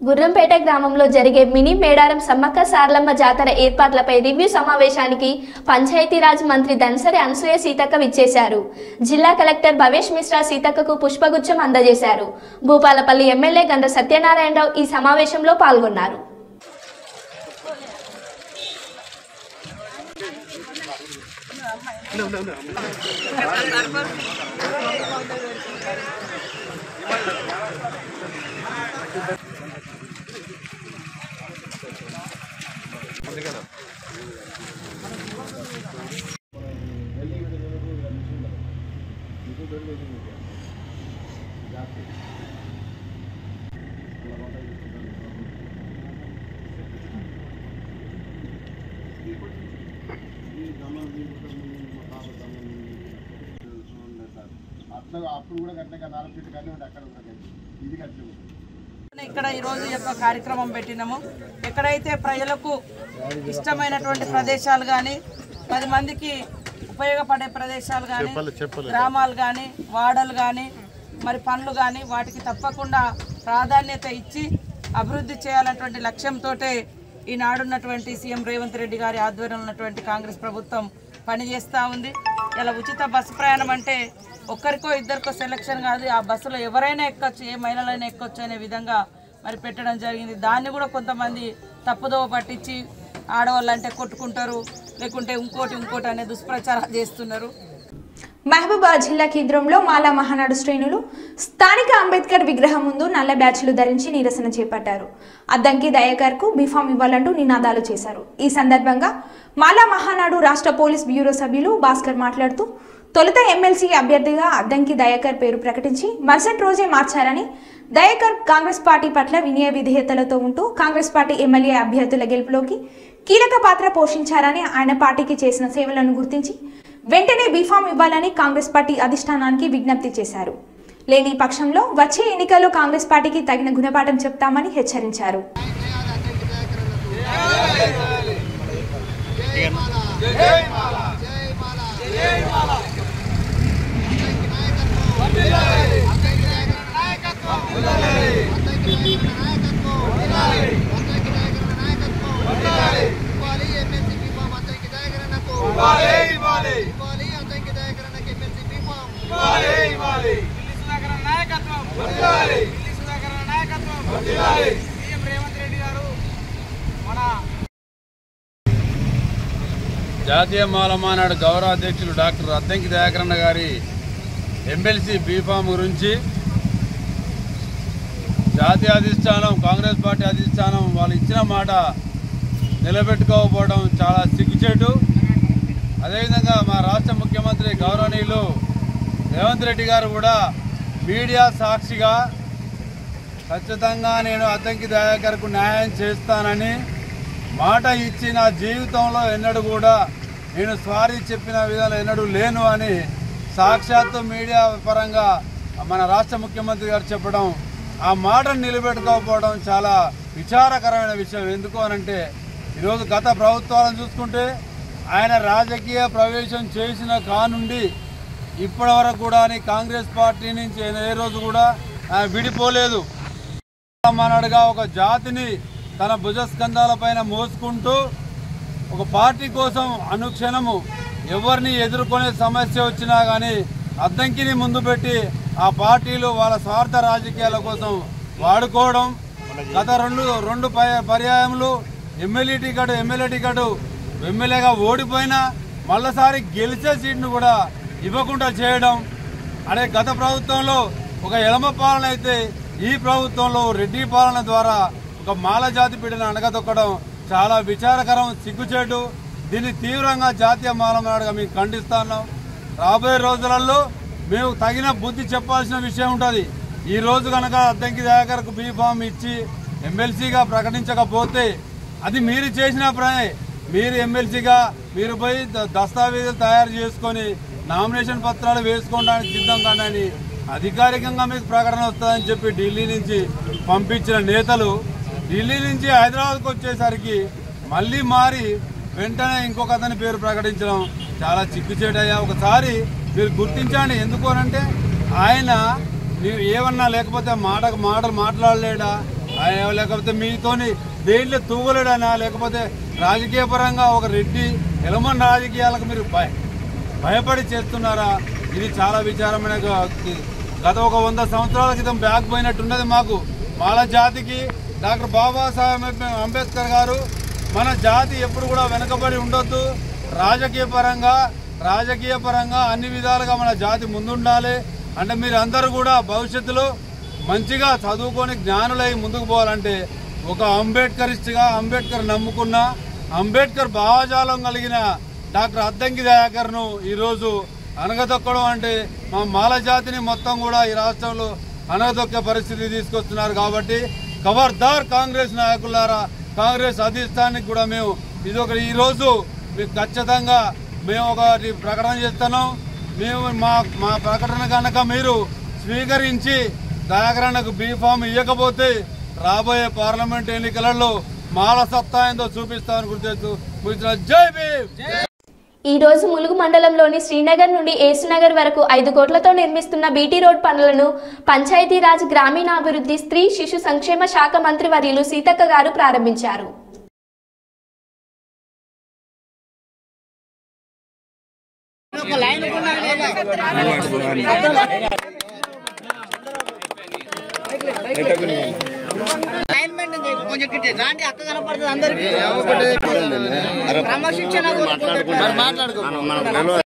గుర్రంపేట గ్రామంలో జరిగే మినీ మేడారం సమ్మక్క సారలమ్మ జాతర ఏర్పాట్లపై రివ్యూ సమావేశానికి పంచాయతీరాజ్ మంత్రి దన్సరి అనసూయ సీతక్క విచ్చేశారు. జిల్లా కలెక్టర్ భవేష్ మిశ్రా సీతక్కకు పుష్పగుచ్చం అందజేశారు. భూపాలపల్లి ఎమ్మెల్యే గండ్ర సత్యనారాయణరావు ఈ సమావేశంలో పాల్గొన్నారు. ఇక్కడ ఈ రోజు యొక్క కార్యక్రమం పెట్టినాము. ఎక్కడైతే ప్రజలకు ఇష్టమైనటువంటి ప్రదేశాలు కానీ 10 మందికి ఉపయోగపడే ప్రదేశాలు కానీ గ్రామాలు కానీ వాడలు కానీ మరి పనులు కానీ వాటికి తప్పకుండా ప్రాధాన్యత ఇచ్చి అభివృద్ధి చేయాలన్నటువంటి లక్ష్యంతో ఈనాడున్నటువంటి సీఎం రేవంత్ రెడ్డి గారి ఆధ్వర్యంలో ఉన్నటువంటి కాంగ్రెస్ ప్రభుత్వం పనిచేస్తూ ఉంది. ఇలా ఉచిత బస్సు ప్రయాణం అంటే ఒక్కరికో ఇద్దరికో సెలక్షన్ కాదు, ఆ బస్సులో ఎవరైనా ఎక్కొచ్చు, ఏ మహిళలైనా ఎక్కొచ్చు అనే విధంగా మరి పెట్టడం జరిగింది. దాన్ని కూడా కొంతమంది తప్పుదోవ పట్టించి ఆడవాళ్ళు అంటే కొట్టుకుంటారు, లేకుంటే ఇంకోటి అనే దుష్ప్రచారాలు చేస్తున్నారు. మహబూబాబాద్ జిల్లా కేంద్రంలో మాలా మహానాడు శ్రేణులు స్థానిక అంబేద్కర్ విగ్రహం ముందు నల్ల బ్యాచ్లు ధరించి నిరసన చేపట్టారు. అద్దంకి దయాకర్కు బీఫామ్ ఇవ్వాలంటూ నినాదాలు చేశారు. ఈ సందర్భంగా మాలా మహానాడు రాష్ట్ర పోలీస్ బ్యూరో సభ్యులు భాస్కర్ మాట్లాడుతూ తొలుత ఎమ్మెల్సీ అభ్యర్థిగా అద్దంకి దయాకర్ పేరు ప్రకటించి మరుసటి రోజే మార్చారని, దయాకర్ కాంగ్రెస్ పార్టీ పట్ల వినయ విధేయతలతో ఉంటూ కాంగ్రెస్ పార్టీ ఎమ్మెల్యే అభ్యర్థుల గెలుపులోకి కీలక పాత్ర పోషించారని, ఆయన పార్టీకి చేసిన సేవలను గుర్తించి వెంటనే బీఫామ్ ఇవ్వాలని కాంగ్రెస్ పార్టీ అధిష్టానానికి విజ్ఞప్తి చేశారు. లేని పక్షంలో వచ్చే ఎన్నికల్లో కాంగ్రెస్ పార్టీకి తగిన గుణపాఠం చెప్తామని హెచ్చరించారు. జాతీయ మాల మహానాడు గౌరవ అధ్యక్షులు డాక్టర్ అద్దంకి దయాకరణ గారి ఎమ్మెల్సీ బీఫామ్ గురించి జాతీయ అధిష్టానం, కాంగ్రెస్ పార్టీ అధిష్టానం వాళ్ళు ఇచ్చిన మాట నిలబెట్టుకోకపోవడం చాలా సిగ్గుచేటు. అదేవిధంగా మా రాష్ట్ర ముఖ్యమంత్రి గౌరవనీయులు రేవంత్ రెడ్డి గారు కూడా మీడియా సాక్షిగా ఖచ్చితంగా నేను అద్దంకి దయాకర్కు న్యాయం చేస్తానని మాట ఇచ్చి నా జీవితంలో ఎన్నడూ కూడా నేను సారీ చెప్పిన విధాలు ఎన్నడూ లేను అని సాక్షాత్తు మీడియా పరంగా మన రాష్ట్ర ముఖ్యమంత్రి గారు చెప్పడం, ఆ మాటను నిలబెట్టుకోకపోవడం చాలా విచారకరమైన విషయం. ఎందుకు అనంటే ఈరోజు గత ప్రభుత్వాలను చూసుకుంటే ఆయన రాజకీయ ప్రవేశం చేసిన కానుండి ఇప్పటి వరకు కూడా కాంగ్రెస్ పార్టీ నుంచి ఏ రోజు కూడా విడిపోలేదు. మానాడుగా ఒక జాతిని తన భుజస్కంధాలపైన మోసుకుంటూ ఒక పార్టీ కోసం అనుక్షణము ఎవరిని ఎదుర్కొనే సమస్య వచ్చినా కానీ అద్దంకిని ముందు పెట్టి ఆ పార్టీలు వాళ్ళ స్వార్థ రాజకీయాల కోసం వాడుకోవడం. గత రెండు పర్యాయములు ఎమ్మెల్యే టికెట్ ఎమ్మెల్యేగా ఓడిపోయినా మళ్ళీసారి గెలిచే సీట్ను కూడా ఇవ్వకుండా చేయడం. అదే గత ప్రభుత్వంలో ఒక ఎలమ పాలన అయితే ఈ ప్రభుత్వంలో రెడ్డి పాలన ద్వారా ఒక మాల జాతి పీడను అణగదొక్కడం చాలా విచారకరం, సిగ్గుచేటు. దీన్ని తీవ్రంగా జాతీయ మాల మహానాడుగా మేము ఖండిస్తున్నాం. రాబోయే రోజులలో మేము తగిన బుద్ధి చెప్పాల్సిన విషయం ఉంటుంది. ఈ రోజు కనుక అద్దంకి దయాకర్కు బీఫామ్ ఇచ్చి ఎమ్మెల్సీగా ప్రకటించకపోతే అది మీరు చేసిన పనే. మీరు ఎమ్మెల్సీగా మీరు పోయి దస్తావేజులు తయారు చేసుకొని నామినేషన్ పత్రాలు వేసుకోవడానికి సిద్ధం కాదని అధికారికంగా మీకు ప్రకటన వస్తుందని చెప్పి ఢిల్లీ నుంచి పంపించిన నేతలు ఢిల్లీ నుంచి హైదరాబాద్కు వచ్చేసరికి మళ్ళీ మారి వెంటనే ఇంకొక అతని పేరు ప్రకటించడం చాలా చిక్కుచేటయ్యా. ఒకసారి మీరు గుర్తించండి. ఎందుకు అనంటే ఆయన మీరు ఏమన్నా లేకపోతే మాటలు మాట్లాడలేడా, లేకపోతే మీతోని దేంట్లో తూగలేడనా, లేకపోతే రాజకీయ పరంగా ఒక రెడ్డి ఎలమన్ రాజకీయాలకు మీరు భయపడి చేస్తున్నారా? ఇది చాలా విచారమైన. గత ఒక 100 సంవత్సరాల క్రితం బ్యాక్ పోయినట్టున్నది మాకు. మాల జాతికి డాక్టర్ బాబాసాహెబ్ అంబేద్కర్ గారు మన జాతి ఎప్పుడు కూడా వెనుకబడి ఉండొద్దు, రాజకీయ పరంగా అన్ని విధాలుగా మన జాతి ముందుండాలి అంటే మీరు అందరూ కూడా భవిష్యత్తులో మంచిగా చదువుకొని జ్ఞానులై ముందుకు పోవాలంటే ఒక అంబేద్కరిస్ట్గా అంబేద్కర్ నమ్ముకున్న అంబేద్కర్ భావజాలం కలిగిన డాక్టర్ అద్దంకి దయాకర్ను ఈరోజు అనగదొక్కడం అంటే మా మాల జాతిని మొత్తం కూడా ఈ రాష్ట్రంలో అనగదొక్కే పరిస్థితి తీసుకొస్తున్నారు. కాబట్టి ఖబర్దార్ కాంగ్రెస్ నాయకులారా, కాంగ్రెస్ అధిష్టానానికి కూడా మేము ఈరోజు మీకు ఖచ్చితంగా మేము ఒకటి ప్రకటన చేస్తున్నాం. మేము మా ప్రకటన కనుక మీరు స్వీకరించి దయాకరణకు బీఫామ్ ఇవ్వకపోతే రాబోయే పార్లమెంట్ ఎన్నికలలో మాల సత్తా ఏందో చూపిస్తామని గుర్తు. జై భీమ్. ఈ రోజు ములుగు మండలంలోని శ్రీనగర్ నుండి ఏసునగర్ వరకు 5 కోట్లతో నిర్మిస్తున్న బీటీ రోడ్ పనులను పంచాయతీరాజ్ గ్రామీణాభివృద్ధి స్త్రీ శిశు సంక్షేమ శాఖ మంత్రి వర్యులు సీతక్క గారు ప్రారంభించారు. క్రమశిక్షణ